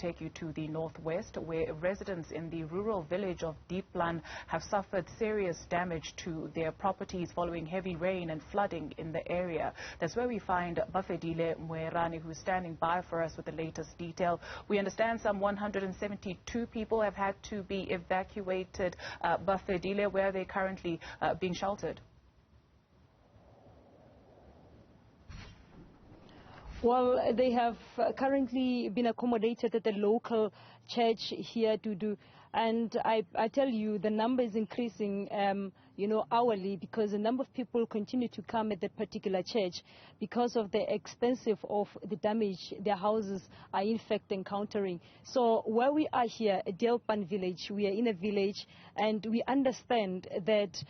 take you to the northwest, where residents in the rural village of Deelpan have suffered serious damage to their properties following heavy rain and flooding in the area. That's where we find Bafedile Moerane, who's standing by for us with the latest detail. We understand some 172 people have had to be evacuated. Bafedile, where are they currently being sheltered? Well, they have currently been accommodated at the local church here to do. And I tell you, the number is increasing, hourly, because the number of people continue to come at that particular church because of the extensive of the damage their houses are in fact encountering. So where we are here at Deelpan village, we are in a village, and we understand that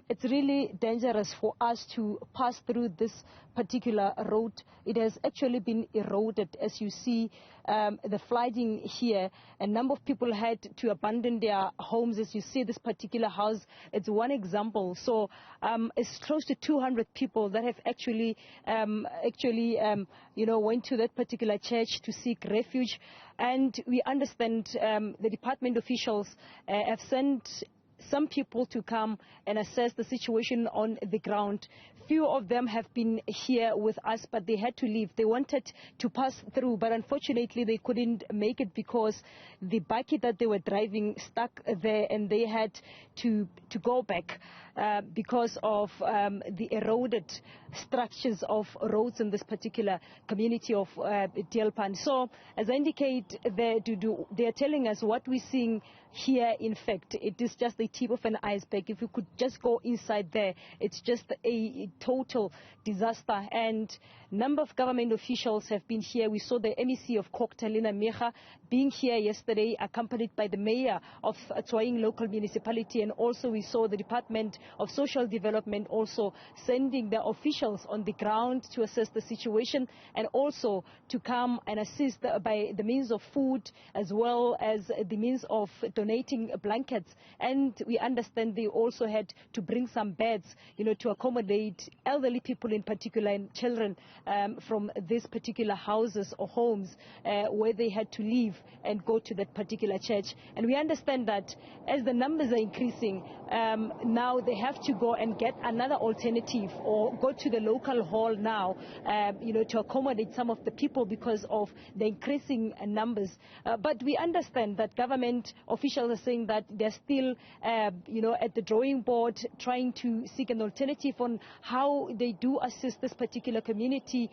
it's really dangerous for us to pass through this particular road. It has actually been eroded, as you see. The flooding here, a number of people had to abandon their homes. As you see, this particular house, it's one example. So it's close to 200 people that have actually went to that particular church to seek refuge. And we understand the department officials have sent some people to come and assess the situation on the ground. Few of them have been here with us, but they had to leave. They wanted to pass through, but unfortunately they couldn't make it because the bucket that they were driving stuck there, and they had to go back because of the eroded structures of roads in this particular community of Deelpan. So, as I indicate, they are telling us what we're seeing here. In fact, it is just the tip of an iceberg. If we could just go inside there, it's just a total disaster. And number of government officials have been here. We saw the MEC of Koktalina Mecha being here yesterday, accompanied by the mayor of Tsoaing local municipality, and also we saw the Department of Social Development also sending their officials on the ground to assess the situation and also to come and assist by the means of food as well as the means of donating blankets. And we understand they also had to bring some beds, to accommodate elderly people in particular and children from these particular houses or homes where they had to leave and go to that particular church. And we understand that as the numbers are increasing, now they have to go and get another alternative or go to the local hall now, to accommodate some of the people because of the increasing numbers. But we understand that government officials are saying that they're still, at the drawing board trying to seek an alternative on how they do assist this particular community,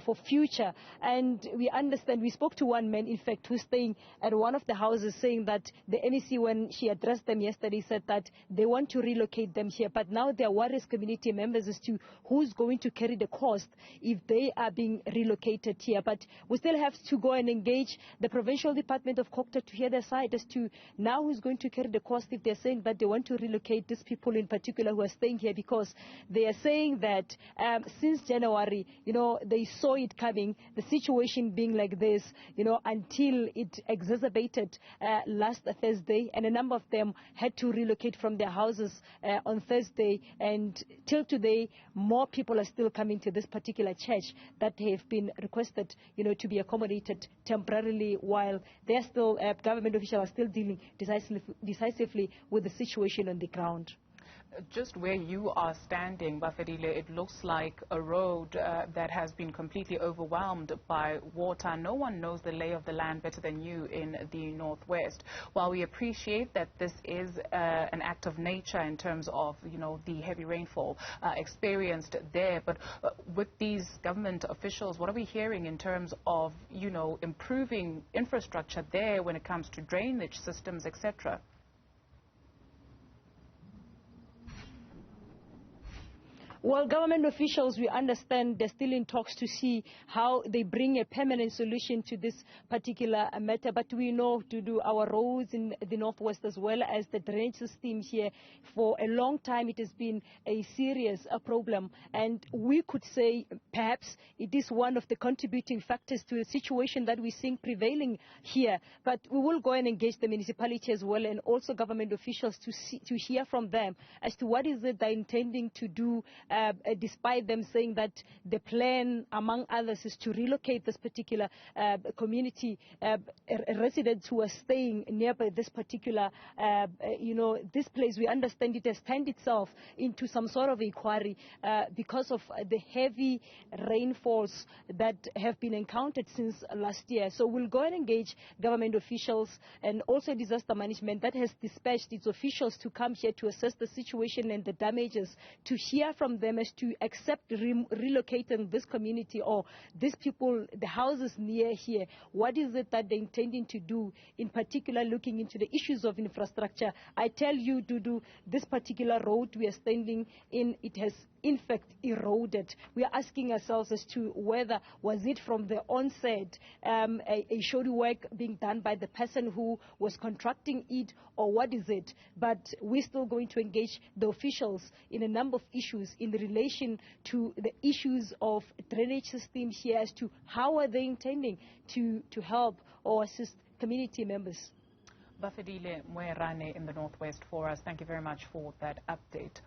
for future. And we understand, we spoke to one man, in fact, who's staying at one of the houses, saying that the MEC, when she addressed them yesterday, said that they want to relocate them here. But now there are worries community members as to who's going to carry the cost if they are being relocated here. But we still have to go and engage the provincial department of Kokta to hear their side as to now who's going to carry the cost if they're saying that they want to relocate these people in particular who are staying here, because they are saying that since January, they saw it coming, the situation being like this, until it exacerbated last Thursday, and a number of them had to relocate from their houses on Thursday, and till today more people are still coming to this particular church that have been requested to be accommodated temporarily, while they're still government officials are still dealing decisively with the situation on the ground. Just where you are standing, Bafedile, it looks like a road that has been completely overwhelmed by water. No one knows the lay of the land better than you in the northwest. While we appreciate that this is an act of nature in terms of, the heavy rainfall experienced there, but with these government officials, what are we hearing in terms of, improving infrastructure there when it comes to drainage systems, etc.? Well, government officials, we understand they're still in talks to see how they bring a permanent solution to this particular matter. But we know to do our roads in the northwest as well as the drainage system here, for a long time it has been a serious problem. And we could say perhaps it is one of the contributing factors to the situation that we're seeing prevailing here. But we will go and engage the municipality as well, and also government officials to hear from them as to what is it they're intending to do despite them saying that the plan, among others, is to relocate this particular community residents who are staying nearby this particular, this place. We understand it has turned itself into some sort of a quarry because of the heavy rainfalls that have been encountered since last year. So we'll go and engage government officials and also disaster management that has dispatched its officials to come here to assess the situation and the damages, to hear from them as to accept relocating this community or these people, the houses near here. What is it that they're intending to do, in particular looking into the issues of infrastructure? I tell you, Dudu, this particular road we are standing in, it has in fact eroded. We are asking ourselves as to whether was it from the onset a shoddy work being done by the person who was contracting it, or what is it? But we're still going to engage the officials in a number of issues in relation to the issues of drainage system here as to how are they intending to help or assist community members. Bafedile Moerane in the Northwest for us. Thank you very much for that update.